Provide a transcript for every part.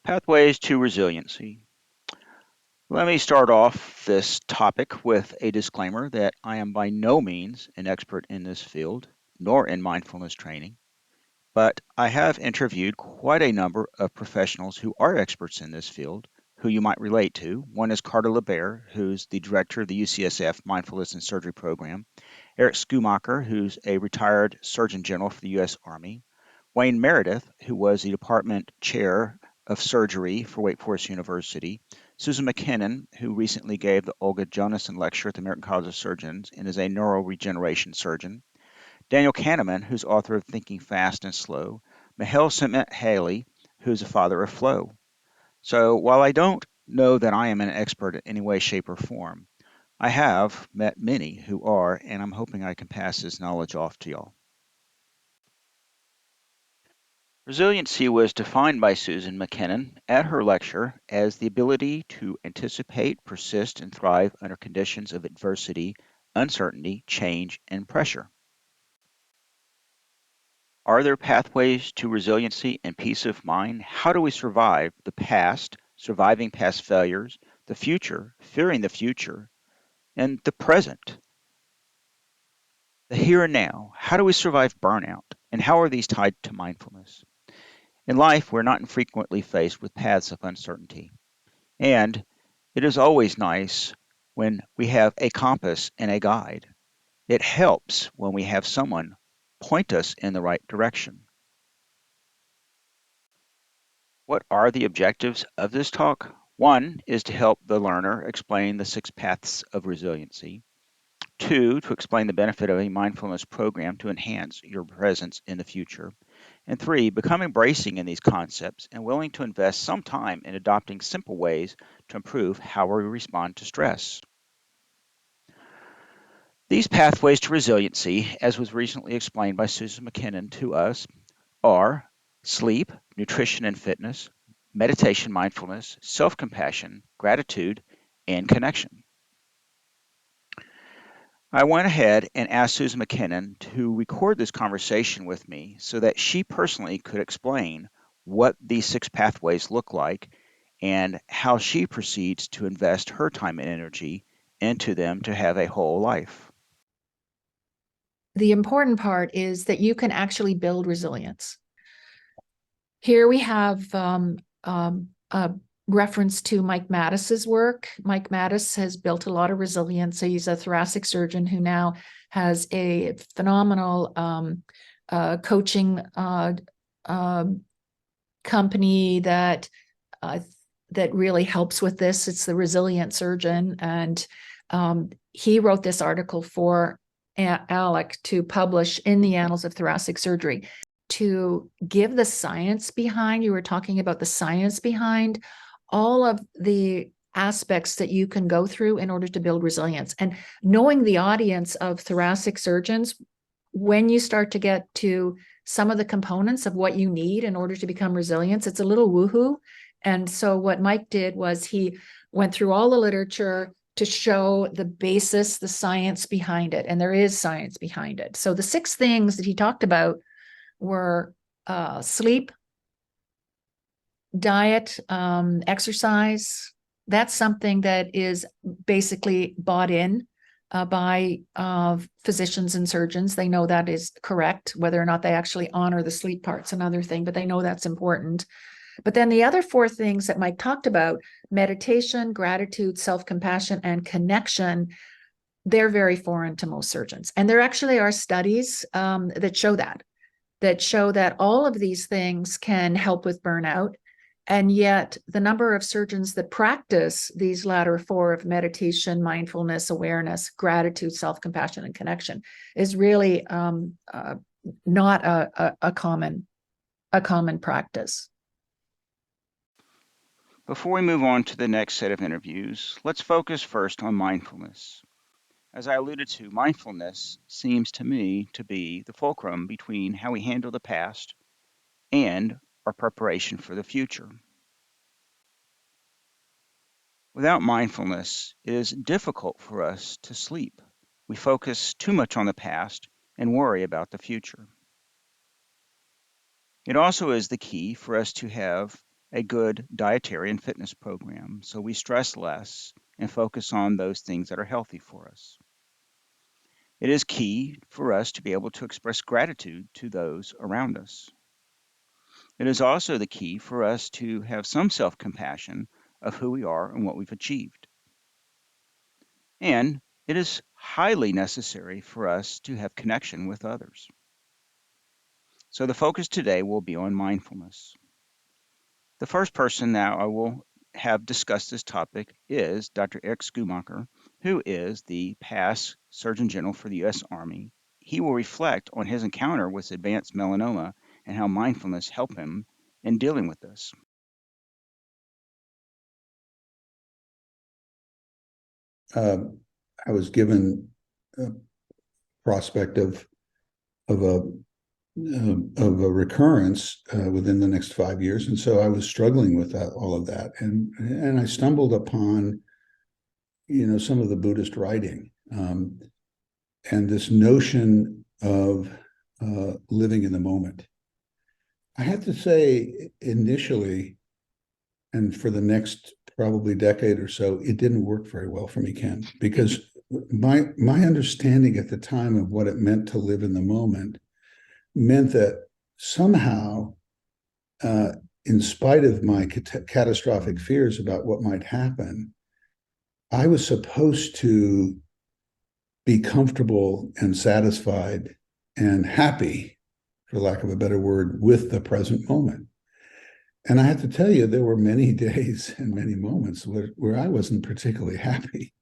Pathways to resiliency. Let me start off this topic with a disclaimer that I am by no means an expert in this field, nor in mindfulness training, but I have interviewed quite a number of professionals who are experts in this field who you might relate to. One is Carter Lebares, who's the director of the UCSF Mindfulness and Surgery Program, Eric Schoomacher, who's a retired Surgeon General for the U.S. Army, Wayne Meredith, who was the department chair of surgery for Wake Forest University, Susan Mackinnon, who recently gave the Olga Jonassen Lecture at the American College of Surgeons and is a neuroregeneration surgeon, Daniel Kahneman, who's author of Thinking Fast and Slow, Mihail Csikszentmihalyi, who's a father of flow. So while I don't know that I am an expert in any way, shape, or form, I have met many who are, and I'm hoping I can pass this knowledge off to y'all. Resiliency was defined by Susan Mackinnon at her lecture as the ability to anticipate, persist, and thrive under conditions of adversity, uncertainty, change, and pressure. Are there pathways to resiliency and peace of mind? How do we survive the past, surviving past failures, the future, fearing the future, and the present, the here and now? How do we survive burnout? And how are these tied to mindfulness? In life, we're not infrequently faced with paths of uncertainty. And it is always nice when we have a compass and a guide. It helps when we have someone point us in the right direction. What are the objectives of this talk? One is to help the learner explain the six paths of resiliency. Two, to explain the benefit of a mindfulness program to enhance your presence in the future. And three, become embracing in these concepts and willing to invest some time in adopting simple ways to improve how we respond to stress. These pathways to resiliency, as was recently explained by Susan Mackinnon to us, are sleep, nutrition and fitness, meditation, mindfulness, self compassion, gratitude, and connection. I went ahead and asked Susan Mackinnon to record this conversation with me so that she personally could explain what these six pathways look like and how she proceeds to invest her time and energy into them to have a whole life. The important part is that you can actually build resilience. Here we have a reference to Mike Mattis's work. Mike Mattis has built a lot of resilience. So he's a thoracic surgeon who now has a phenomenal coaching company that really helps with this. It's the Resilient Surgeon, and he wrote this article for Alec to publish in the Annals of Thoracic Surgery to give the science behind. You were talking about the science behind all of the aspects that you can go through in order to build resilience. And knowing the audience of thoracic surgeons, when you start to get to some of the components of what you need in order to become resilient, it's a little woohoo. And so what Mike did was he went through all the literature to show the basis, the science behind it. And there is science behind it. So the six things that he talked about were sleep, diet, exercise. That's something that is basically bought in by physicians and surgeons. They know that is correct. Whether or not they actually honor the sleep part's another thing, but they know that's important. But then the other four things that Mike talked about, meditation, gratitude, self-compassion, and connection, they're very foreign to most surgeons. And there actually are studies that show that all of these things can help with burnout. And yet the number of surgeons that practice these latter four of meditation, mindfulness, awareness, gratitude, self-compassion, and connection is really not a common practice. Before we move on to the next set of interviews, let's focus first on mindfulness. As I alluded to, mindfulness seems to me to be the fulcrum between how we handle the past and our preparation for the future. Without mindfulness, it is difficult for us to sleep. We focus too much on the past and worry about the future. It also is the key for us to have a good dietary and fitness program so we stress less and focus on those things that are healthy for us. It is key for us to be able to express gratitude to those around us. It is also the key for us to have some self compassion of who we are and what we've achieved. And it is highly necessary for us to have connection with others. So the focus today will be on mindfulness. The first person now I will have discussed this topic is Dr. Eric Schoomacher, who is the past Surgeon General for the U.S. Army. He will reflect on his encounter with advanced melanoma and how mindfulness helped him in dealing with this. I was given a prospect of a of a recurrence within the next 5 years, and so I was struggling with all of that, and I stumbled upon some of the Buddhist writing, and this notion of living in the moment. I have to say, initially, and for the next probably decade or so, it didn't work very well for me, Ken, because my understanding at the time of what it meant to live in the moment meant that somehow, in spite of my catastrophic fears about what might happen, I was supposed to be comfortable and satisfied and happy, for lack of a better word, with the present moment. And I have to tell you, there were many days and many moments where I wasn't particularly happy.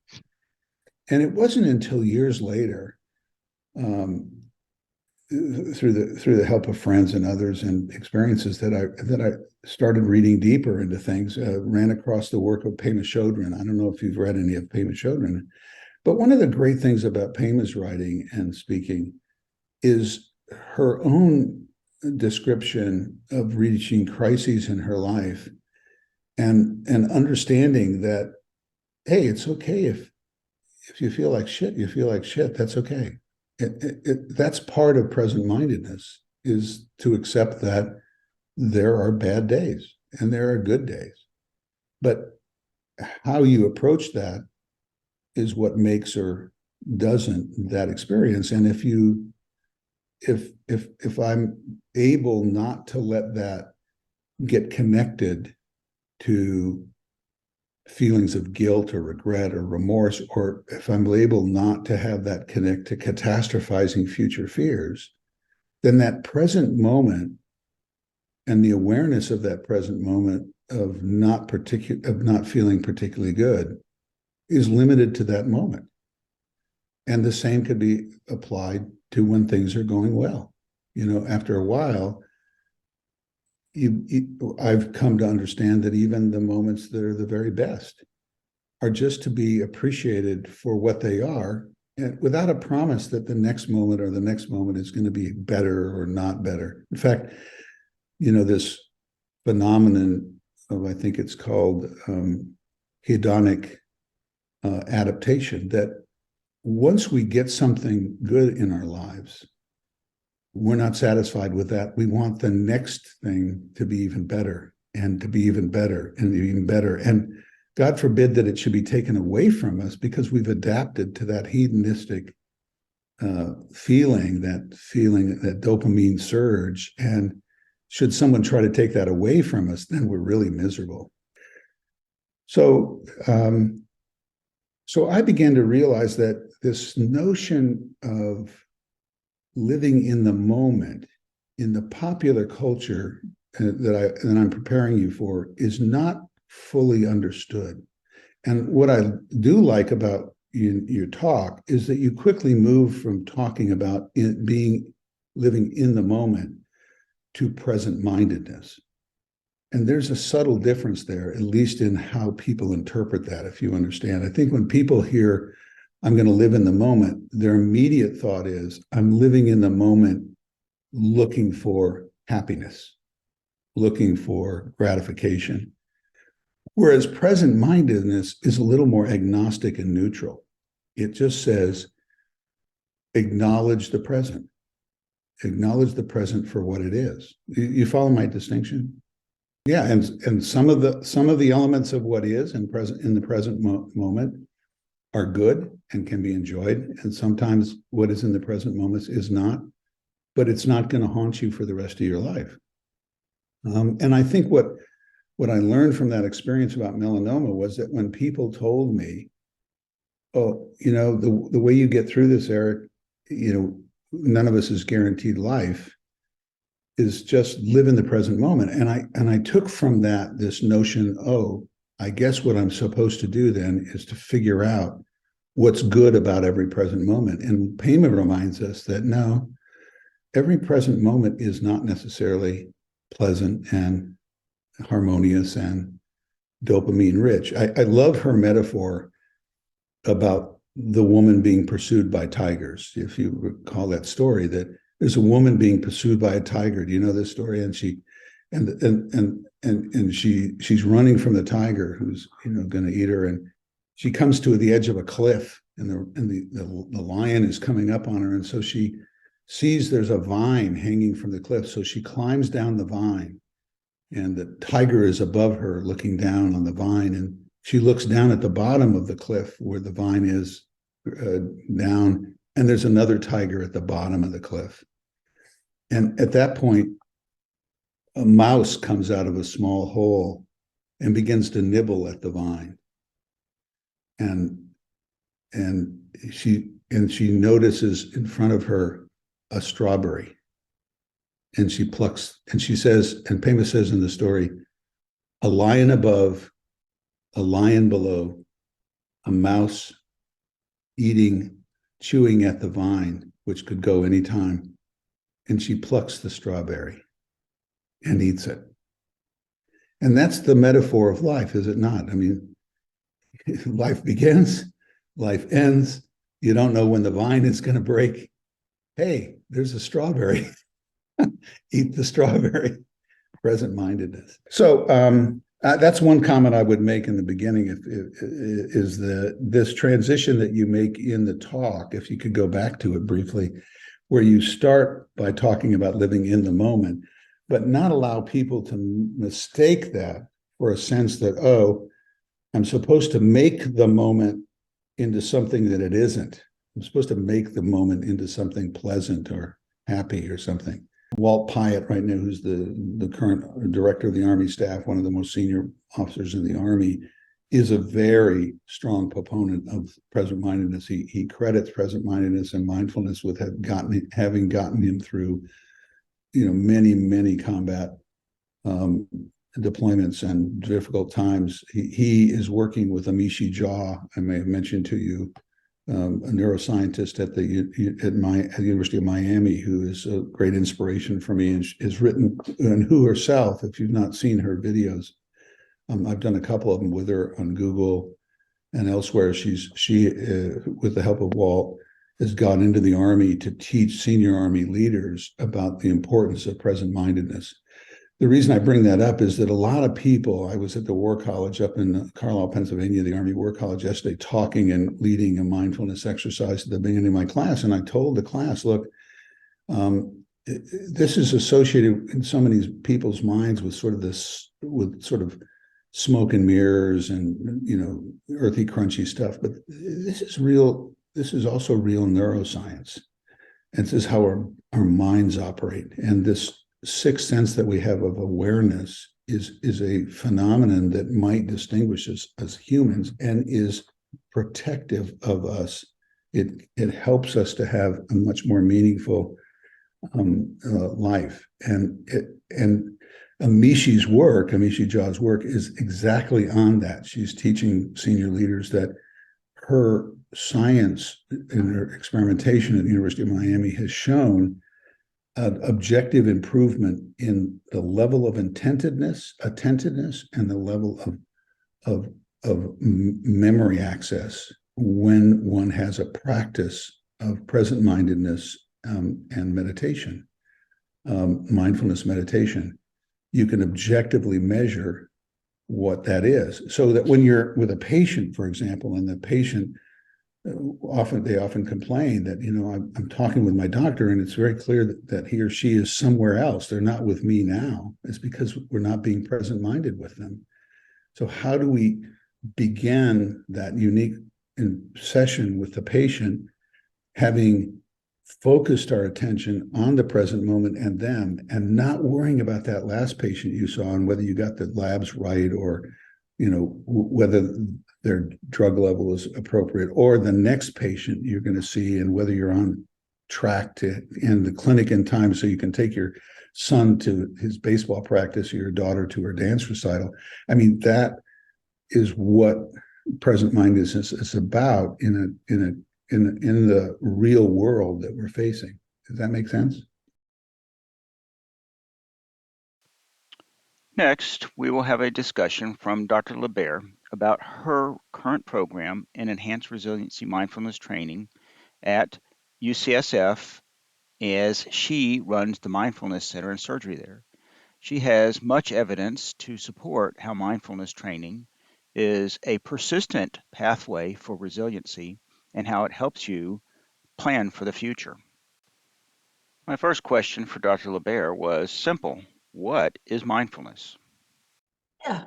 And it wasn't until years later, through the help of friends and others and experiences, that I started reading deeper into things. Ran across the work of Pema Chodron. I don't know if you've read any of Pema Chodron, but one of the great things about Pema's writing and speaking is her own description of reaching crises in her life, and understanding that, hey, it's okay if you feel like shit, you feel like shit. That's okay. That's part of present mindedness, is to accept that there are bad days and there are good days. But how you approach that is what makes or doesn't that experience. And if I'm able not to let that get connected to feelings of guilt or regret or remorse, or if I'm able not to have that connect to catastrophizing future fears, then that present moment and the awareness of that present moment of not feeling particularly good is limited to that moment. And the same could be applied to when things are going well. After a while, I've come to understand that even the moments that are the very best are just to be appreciated for what they are, and without a promise that the next moment or the next moment is going to be better or not better. In fact, this phenomenon of, I think it's called hedonic adaptation, that once we get something good in our lives, we're not satisfied with that. We want the next thing to be even better, and to be even better and even better. And God forbid that it should be taken away from us because we've adapted to that hedonistic feeling, that dopamine surge. And should someone try to take that away from us, then we're really miserable. So I began to realize that this notion of living in the moment in the popular culture that I'm preparing you for is not fully understood. And what I do like about your talk is that you quickly move from talking about living in the moment to present mindedness. And there's a subtle difference there, at least in how people interpret that, if you understand. I think when people hear, I'm going to live in the moment, their immediate thought is, I'm living in the moment looking for happiness, looking for gratification. Whereas present mindedness is a little more agnostic and neutral. It just says, acknowledge the present. Acknowledge the present for what it is. You follow my distinction? Yeah, and some of the elements of what is in the present moment are good and can be enjoyed, and sometimes what is in the present moment is not, but it's not going to haunt you for the rest of your life. And I think what I learned from that experience about melanoma was that when people told me, "Oh, the way you get through this, Eric, none of us is guaranteed life," is just live in the present moment. And I took from that this notion, oh, I guess what I'm supposed to do then is to figure out what's good about every present moment. And Pema reminds us that no, every present moment is not necessarily pleasant and harmonious and dopamine rich. I love her metaphor about the woman being pursued by tigers. If you recall that story, that there's a woman being pursued by a tiger. Do you know this story? And she's running from the tiger who's going to eat her, and she comes to the edge of a cliff, and the lion is coming up on her, and so she sees there's a vine hanging from the cliff, so she climbs down the vine, and the tiger is above her looking down on the vine, and she looks down at the bottom of the cliff where the vine is down, and there's another tiger at the bottom of the cliff. And at that point, a mouse comes out of a small hole and begins to nibble at the vine. And she notices in front of her a strawberry. And she plucks, and she says, and Pema says in the story, a lion above, a lion below, a mouse chewing at the vine, which could go anytime. And she plucks the strawberry and eats it. And that's the metaphor of life, is it not? I mean, life begins, life ends. You don't know when the vine is going to break. Hey, there's a strawberry. Eat the strawberry. Present-mindedness. So that's one comment I would make in the beginning, is this transition that you make in the talk, if you could go back to it briefly, where you start by talking about living in the moment, but not allow people to mistake that for a sense that, oh, I'm supposed to make the moment into something that it isn't. I'm supposed to make the moment into something pleasant or happy or something. Walt Pyatt right now, who's the current director of the Army staff, one of the most senior officers in the Army, is a very strong proponent of present-mindedness. He credits present-mindedness and mindfulness with having gotten him through, many combat deployments and difficult times. He is working with Amishi Jha, I may have mentioned to you, a neuroscientist at the University of Miami, who is a great inspiration for me, and has written, and who herself, if you've not seen her videos, I've done a couple of them with her on Google and elsewhere. She with the help of Walt, has gone into the Army to teach senior Army leaders about the importance of present-mindedness. The reason I bring that up is that a lot of people, I was at the War College up in Carlisle, Pennsylvania, the Army War College yesterday, talking and leading a mindfulness exercise at the beginning of my class. And I told the class, look, this is associated in so many people's minds with sort of smoke and mirrors and, earthy, crunchy stuff. But this is real. This is also real neuroscience. And this is how our minds operate. And this sixth sense that we have of awareness is a phenomenon that might distinguish us as humans and is protective of us. It helps us to have a much more meaningful life. And Amishi Jha's work is exactly on that. She's teaching senior leaders that her science and her experimentation at the University of Miami has shown an objective improvement in the level of attentiveness, and the level of memory access when one has a practice of present-mindedness and meditation, mindfulness meditation. You can objectively measure what that is, so that when you're with a patient, for example, and the patient they often complain that, I'm talking with my doctor and it's very clear that he or she is somewhere else. They're not with me now. It's because we're not being present-minded with them. So how do we begin that unique session with the patient, having focused our attention on the present moment and them, and not worrying about that last patient you saw and whether you got the labs right, or whether their drug level is appropriate, or the next patient you're going to see, and whether you're on track to end the clinic in time so you can take your son to his baseball practice or your daughter to her dance recital. I mean, that is what present mindedness is about in the real world that we're facing. Does that make sense? Next, we will have a discussion from Dr. Lebares about her current program in Enhanced Resiliency Mindfulness Training at UCSF, as she runs the Mindfulness Center and Surgery there. She has much evidence to support how mindfulness training is a persistent pathway for resiliency and how it helps you plan for the future. My first question for Dr. Lebares was simple. What is mindfulness? Yeah.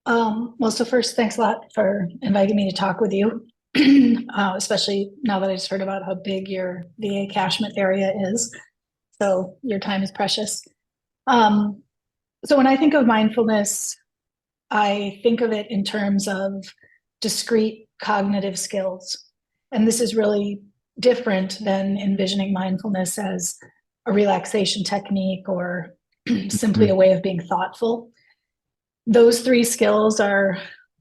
Well, so first, thanks a lot for inviting me to talk with you, especially now that I just heard about how big your VA catchment area is. So your time is precious. So when I think of mindfulness, I think of it in terms of discrete cognitive skills. And this is really different than envisioning mindfulness as a relaxation technique or simply a way of being thoughtful. Those three skills are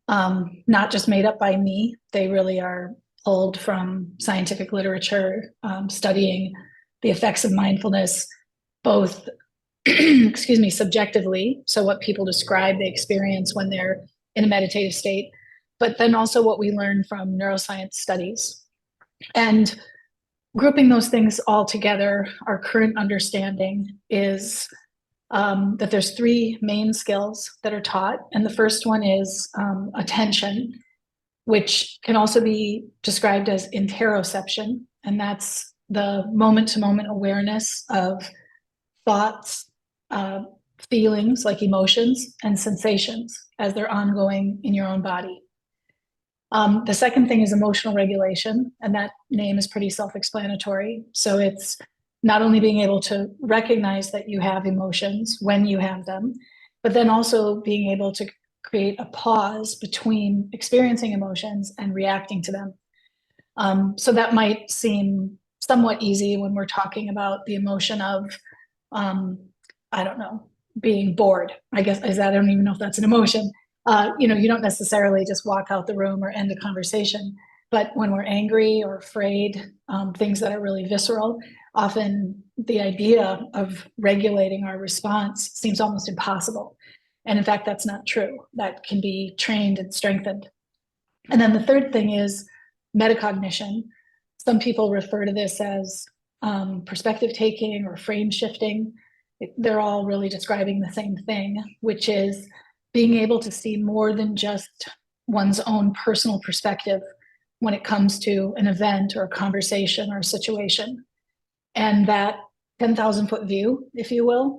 not just made up by me. They really are pulled from scientific literature, studying the effects of mindfulness, both, subjectively. So what people describe, they experience when they're in a meditative state, but then also what we learn from neuroscience studies. And grouping those things all together, our current understanding is that there's three main skills that are taught. And the first one is attention, which can also be described as interoception. And that's the moment-to-moment awareness of thoughts, feelings like emotions, and sensations as they're ongoing in your own body. The second thing is emotional regulation, and that name is pretty self-explanatory. So it's not only being able to recognize that you have emotions when you have them, but then also being able to create a pause between experiencing emotions and reacting to them. So that might seem somewhat easy when we're talking about the emotion of, I don't know, being bored. I don't even know if that's an emotion. You don't necessarily just walk out the room or end a conversation, but when we're angry or afraid, things that are really visceral, often the idea of regulating our response seems almost impossible. And in fact, that's not true. That can be trained and strengthened. And then the third thing is metacognition. Some people refer to this as perspective taking or frame shifting. They're all really describing the same thing, which is being able to see more than just one's own personal perspective when it comes to an event or a conversation or a situation. And that 10,000-foot view, if you will,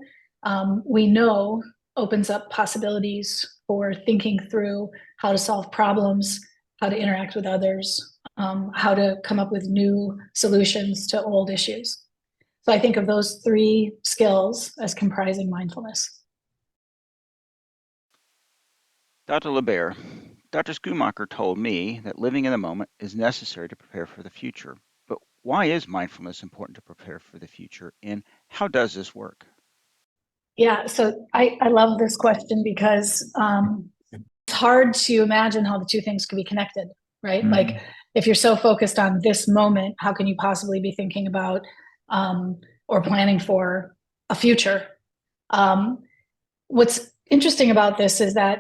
we know opens up possibilities for thinking through how to solve problems, how to interact with others, how to come up with new solutions to old issues. So I think of those three skills as comprising mindfulness. Dr. Lebares, Dr. Schoomacher told me that living in the moment is necessary to prepare for the future. But why is mindfulness important to prepare for the future, and how does this work? Yeah, so I love this question because it's hard to imagine how the two things could be connected, right? Mm-hmm. Like if you're so focused on this moment, how can you possibly be thinking about or planning for a future? What's interesting about this is that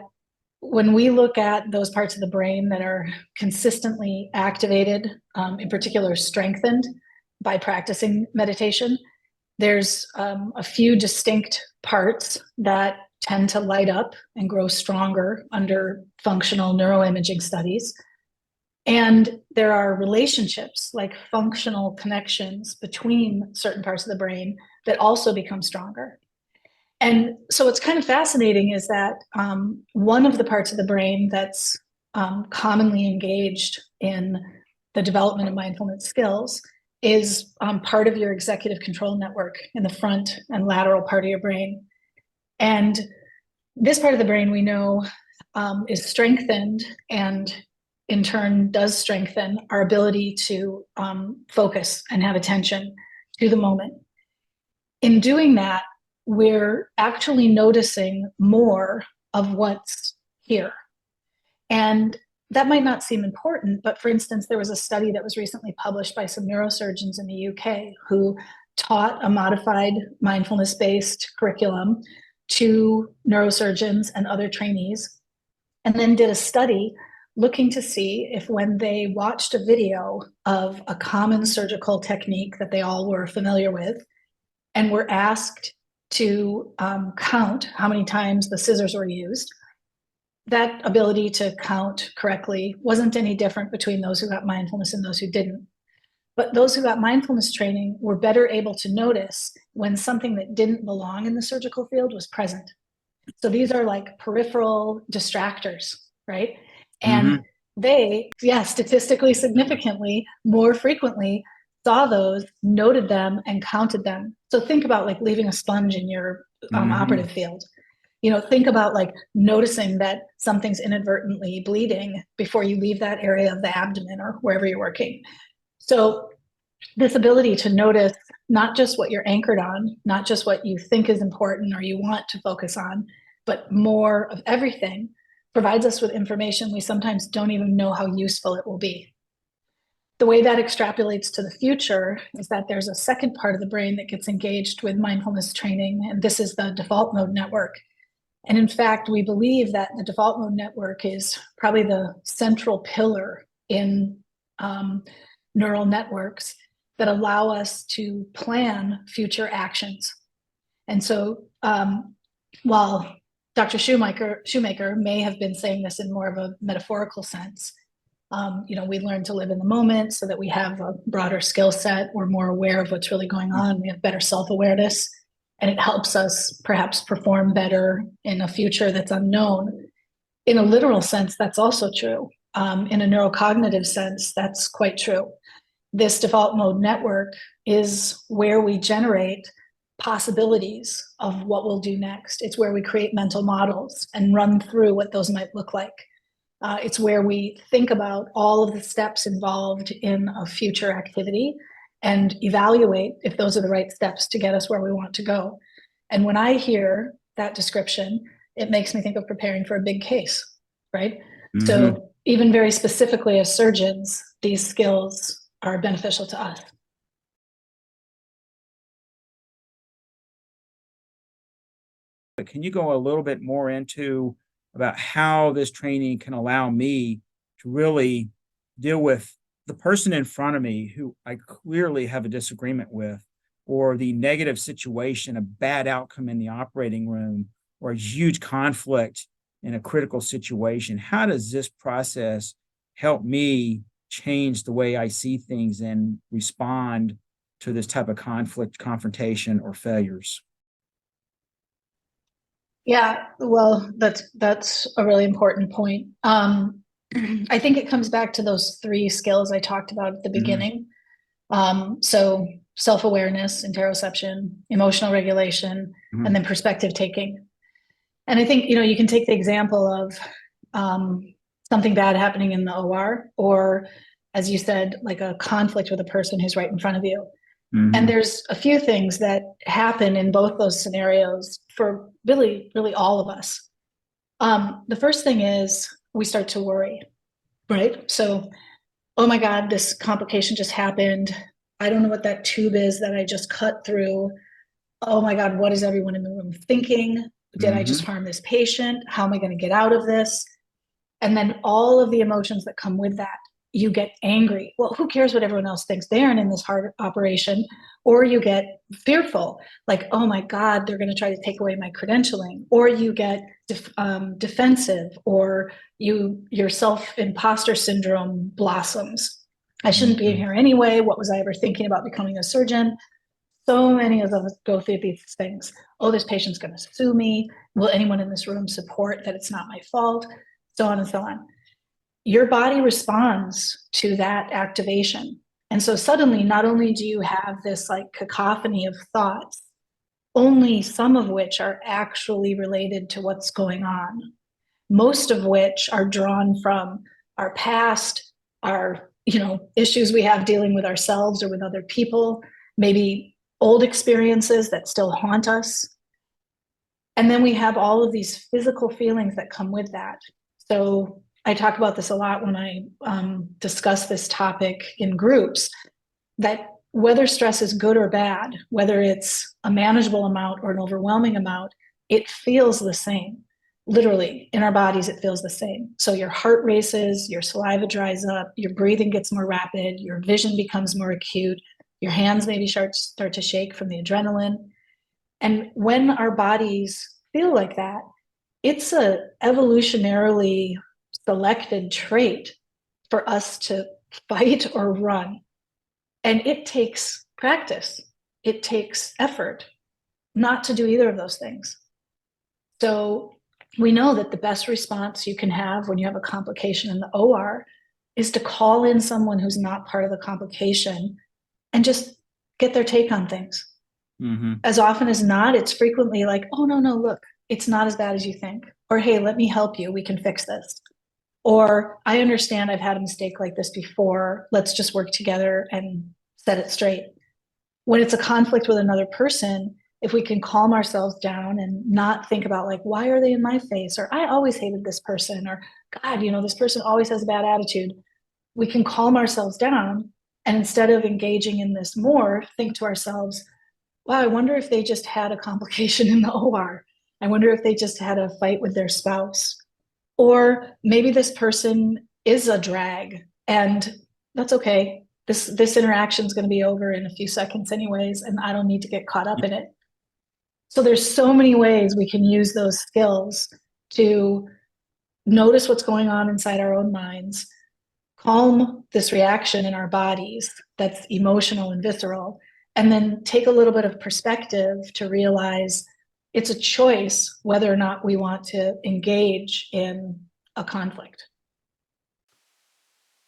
when we look at those parts of the brain that are consistently activated, in particular strengthened by practicing meditation, there's a few distinct parts that tend to light up and grow stronger under functional neuroimaging studies. And there are relationships, like functional connections between certain parts of the brain, that also become stronger. And so what's kind of fascinating is that one of the parts of the brain that's commonly engaged in the development of mindfulness skills is part of your executive control network in the front and lateral part of your brain. And this part of the brain we know is strengthened, and in turn does strengthen our ability to focus and have attention to the moment. In doing that, we're actually noticing more of what's here. And that might not seem important, but for instance, there was a study that was recently published by some neurosurgeons in the UK who taught a modified mindfulness-based curriculum to neurosurgeons and other trainees, and then did a study looking to see if when they watched a video of a common surgical technique that they all were familiar with and were asked to count how many times the scissors were used, that ability to count correctly wasn't any different between those who got mindfulness and those who didn't. But those who got mindfulness training were better able to notice when something that didn't belong in the surgical field was present. So these are like peripheral distractors, right? And they, statistically significantly, more frequently saw those, noted them, and counted them. So think about like leaving a sponge in your operative field. Think about like noticing that something's inadvertently bleeding before you leave that area of the abdomen or wherever you're working. So this ability to notice not just what you're anchored on, not just what you think is important or you want to focus on, but more of everything, provides us with information we sometimes don't even know how useful it will be. The way that extrapolates to the future is that there's a second part of the brain that gets engaged with mindfulness training, and this is the default mode network. And in fact, we believe that the default mode network is probably the central pillar in neural networks that allow us to plan future actions. And so while Dr. Schoomacher may have been saying this in more of a metaphorical sense, we learn to live in the moment so that we have a broader skill set. We're more aware of what's really going on. We have better self-awareness, and it helps us perhaps perform better in a future that's unknown. In a literal sense, that's also true. In a neurocognitive sense, that's quite true. This default mode network is where we generate possibilities of what we'll do next. It's where we create mental models and run through what those might look like. It's where we think about all of the steps involved in a future activity and evaluate if those are the right steps to get us where we want to go. And when I hear that description, it makes me think of preparing for a big case, right? So even very specifically as surgeons, these skills are beneficial to us. But can you go a little bit more into about how this training can allow me to really deal with the person in front of me who I clearly have a disagreement with, or the negative situation, a bad outcome in the operating room, or a huge conflict in a critical situation? How does this process help me change the way I see things and respond to this type of conflict, confrontation, or failures? Yeah, well, that's a really important point. I think it comes back to those three skills I talked about at the beginning. So self-awareness, interoception, emotional regulation, and then perspective taking. And I think, you can take the example of something bad happening in the OR, or as you said, like a conflict with a person who's right in front of you. And there's a few things that happen in both those scenarios for really, really all of us. The first thing is we start to worry, right? So, oh my God, this complication just happened. I don't know what that tube is that I just cut through. Oh my God, what is everyone in the room thinking? Did I just harm this patient? How am I going to get out of this? And then all of the emotions that come with that. you get angry. Well, who cares what everyone else thinks? They aren't in this heart operation. Or you get fearful, like, oh my God, they're going to try to take away my credentialing. Or you get defensive, or your self-imposter syndrome blossoms. I shouldn't be here anyway. What was I ever thinking about becoming a surgeon? So many of us go through these things. Oh, this patient's going to sue me. Will anyone in this room support that it's not my fault? So on and so on. Your body responds to that activation. And so suddenly, not only do you have this like cacophony of thoughts, only some of which are actually related to what's going on, most of which are drawn from our past, our issues we have dealing with ourselves or with other people, maybe old experiences that still haunt us. And then we have all of these physical feelings that come with that. So I talk about this a lot when I discuss this topic in groups, that whether stress is good or bad, whether it's a manageable amount or an overwhelming amount, it feels the same. Literally, in our bodies, it feels the same. So your heart races, your saliva dries up, your breathing gets more rapid, your vision becomes more acute, your hands maybe start to shake from the adrenaline. And when our bodies feel like that, it's a evolutionarily selected trait for us to fight or run. And it takes practice. It takes effort not to do either of those things. So we know that the best response you can have when you have a complication in the OR is to call in someone who's not part of the complication and just get their take on things. Mm-hmm. As often as not, it's frequently like, oh, no, look, it's not as bad as you think. Or, hey, let me help you. We can fix this. Or, I understand I've had a mistake like this before. Let's just work together and set it straight. When it's a conflict with another person, if we can calm ourselves down and not think about like, why are they in my face? Or I always hated this person. Or God, this person always has a bad attitude. We can calm ourselves down. And instead of engaging in this more, think to ourselves, wow, I wonder if they just had a complication in the OR. I wonder if they just had a fight with their spouse. Or maybe this person is a drag, and that's okay. This interaction is going to be over in a few seconds anyways, and I don't need to get caught up in it. So there's so many ways we can use those skills to notice what's going on inside our own minds, calm this reaction in our bodies that's emotional and visceral, and then take a little bit of perspective to realize it's a choice whether or not we want to engage in a conflict.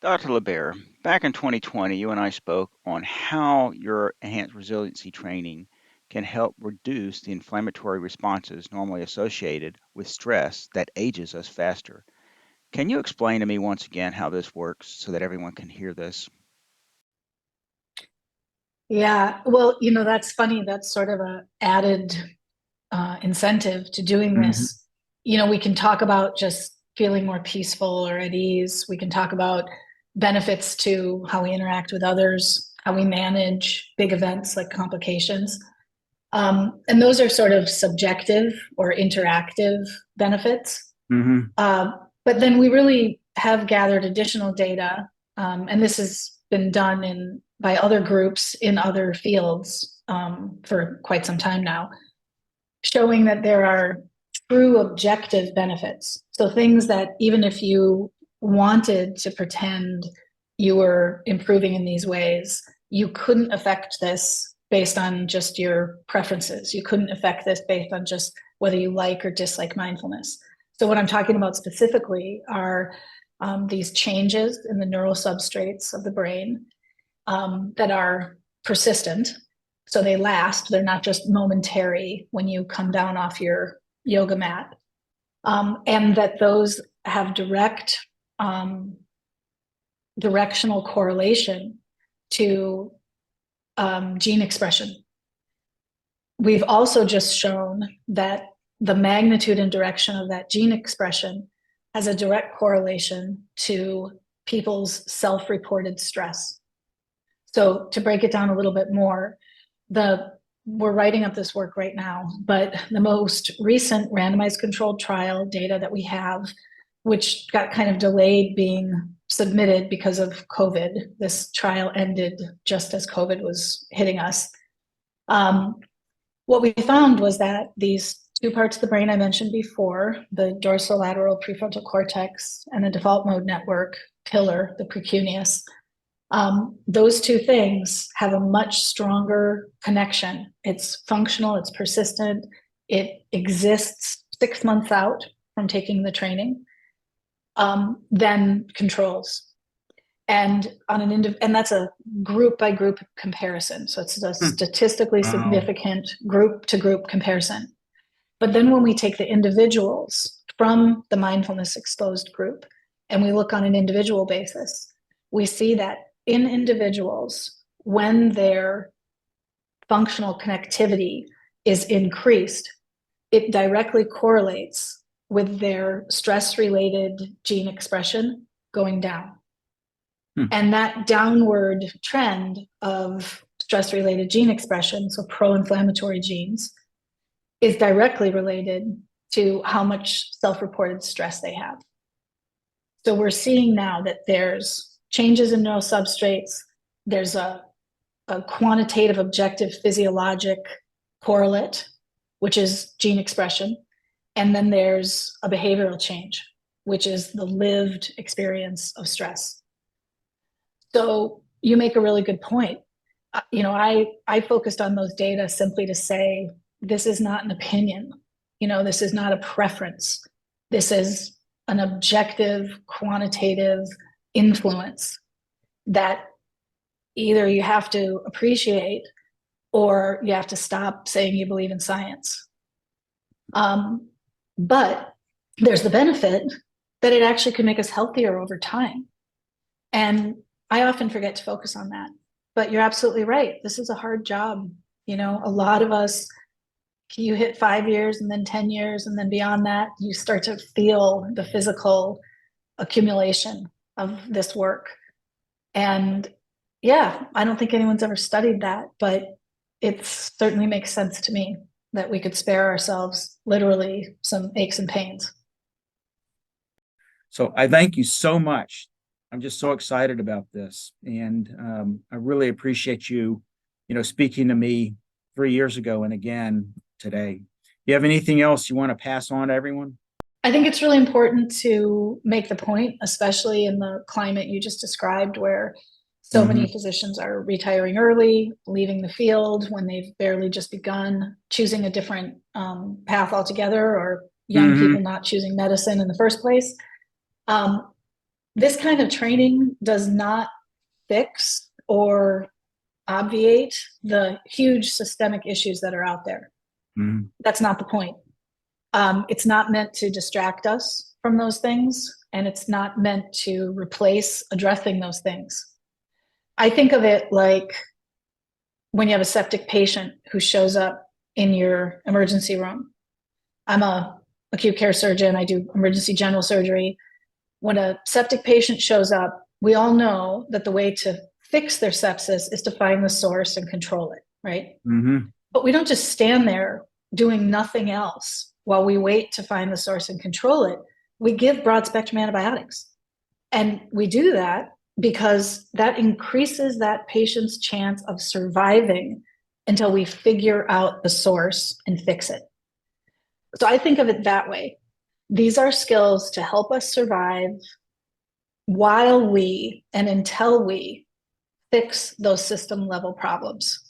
Dr. Lebares, back in 2020, you and I spoke on how your enhanced resiliency training can help reduce the inflammatory responses normally associated with stress that ages us faster. Can you explain to me once again how this works so that everyone can hear this? Yeah, well, that's funny. That's sort of an added incentive to doing this. We can talk about just feeling more peaceful or at ease. We can talk about benefits to how we interact with others, how we manage big events like complications. And those are sort of subjective or interactive benefits. But then we really have gathered additional data, and this has been done by other groups in other fields for quite some time now, showing that there are true objective benefits. So things that even if you wanted to pretend you were improving in these ways, you couldn't affect this based on just your preferences. You couldn't affect this based on just whether you like or dislike mindfulness. So what I'm talking about specifically are these changes in the neural substrates of the brain that are persistent. So they last. They're not just momentary when you come down off your yoga mat. And that those have direct directional correlation to gene expression. We've also just shown that the magnitude and direction of that gene expression has a direct correlation to people's self-reported stress. So to break it down a little bit more, we're writing up this work right now, but the most recent randomized controlled trial data that we have, which got kind of delayed being submitted because of COVID. This trial ended just as COVID was hitting us. What we found was that these two parts of the brain I mentioned before, the dorsolateral prefrontal cortex and the default mode network pillar, the precuneus, those two things have a much stronger connection. It's functional, it's persistent, it exists 6 months out from taking the training, than controls. And on and that's a group by group comparison. So it's a statistically significant group to group comparison. But then when we take the individuals from the mindfulness exposed group and we look on an individual basis, we see that in individuals, when their functional connectivity is increased, it directly correlates with their stress-related gene expression going down. And that downward trend of stress-related gene expression, so pro-inflammatory genes, is directly related to how much self-reported stress they have. So we're seeing now that there's changes in neural substrates, there's a quantitative, objective, physiologic correlate, which is gene expression, and then there's a behavioral change, which is the lived experience of stress. So you make a really good point. I focused on those data simply to say, this is not an opinion. This is not a preference. This is an objective, quantitative influence that either you have to appreciate or you have to stop saying you believe in science. But there's the benefit that it actually can make us healthier over time. And I often forget to focus on that, but you're absolutely right. This is a hard job. A lot of us, you hit 5 years and then 10 years, and then beyond that, you start to feel the physical accumulation of this work. And yeah, I don't think anyone's ever studied that, but it certainly makes sense to me that we could spare ourselves literally some aches and pains. So I thank you so much. I'm just so excited about this. And I really appreciate you, speaking to me 3 years ago and again today. You have anything else you want to pass on to everyone? I think it's really important to make the point, especially in the climate you just described, where so many physicians are retiring early, leaving the field when they've barely just begun, choosing a different path altogether, or young people not choosing medicine in the first place. This kind of training does not fix or obviate the huge systemic issues that are out there. That's not the point. It's not meant to distract us from those things, and it's not meant to replace addressing those things. I think of it like when you have a septic patient who shows up in your emergency room. I'm a acute care surgeon. I do emergency general surgery. When a septic patient shows up, we all know that the way to fix their sepsis is to find the source and control it, right? But we don't just stand there doing nothing else while we wait to find the source and control it. We give broad spectrum antibiotics. And we do that because that increases that patient's chance of surviving until we figure out the source and fix it. So I think of it that way. These are skills to help us survive while we and until we fix those system level problems.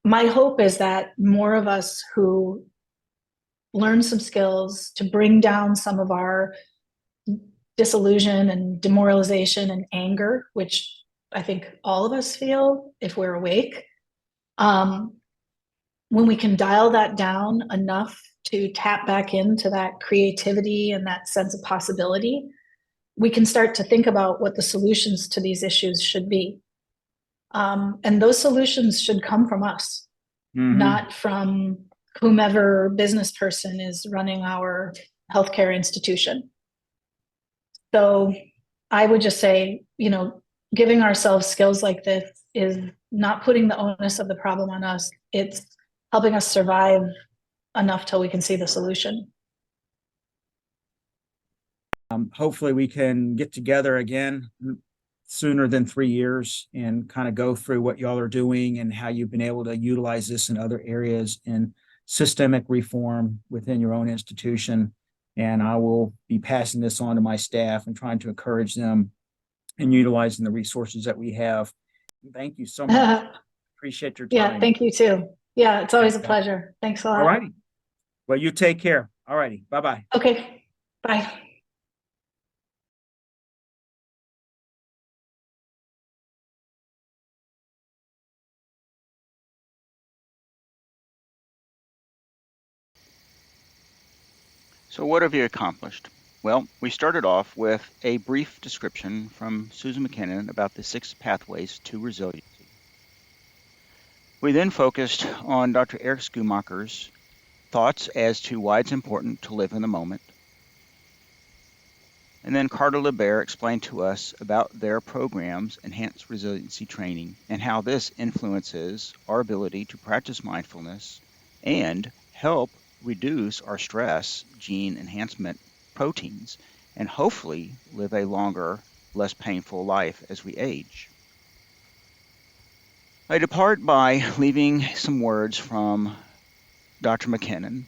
My hope is that more of us who learn some skills to bring down some of our disillusion and demoralization and anger, which I think all of us feel if we're awake, when we can dial that down enough to tap back into that creativity and that sense of possibility, we can start to think about what the solutions to these issues should be. And those solutions should come from us, not from whomever business person is running our healthcare institution. So I would just say, giving ourselves skills like this is not putting the onus of the problem on us. It's helping us survive enough till we can see the solution. Hopefully we can get together again sooner than 3 years and kind of go through what y'all are doing and how you've been able to utilize this in other areas in systemic reform within your own institution. And I will be passing this on to my staff and trying to encourage them in utilizing the resources that we have. Thank you so much. Appreciate your time. Yeah, thank you too. Yeah, it's always a Okay. pleasure. Thanks a lot. All righty. Well, you take care. All righty. Bye-bye. Okay, bye. So what have you accomplished? Well, we started off with a brief description from Susan Mackinnon about the 6 pathways to resiliency. We then focused on Dr. Eric Schoomacher's thoughts as to why it's important to live in the moment. And then Carter Lebares explained to us about their program's enhanced resiliency training and how this influences our ability to practice mindfulness and help reduce our stress gene enhancement proteins and hopefully live a longer, less painful life as we age. I depart by leaving some words from Dr. Mackinnon,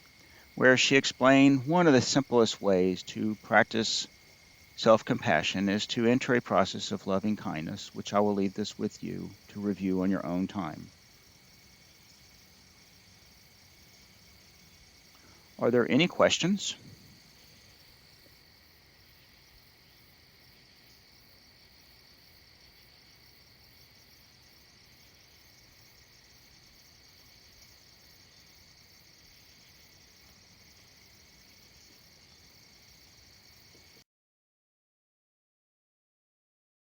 where she explained one of the simplest ways to practice self-compassion is to enter a process of loving kindness, which I will leave this with you to review on your own time. Are there any questions?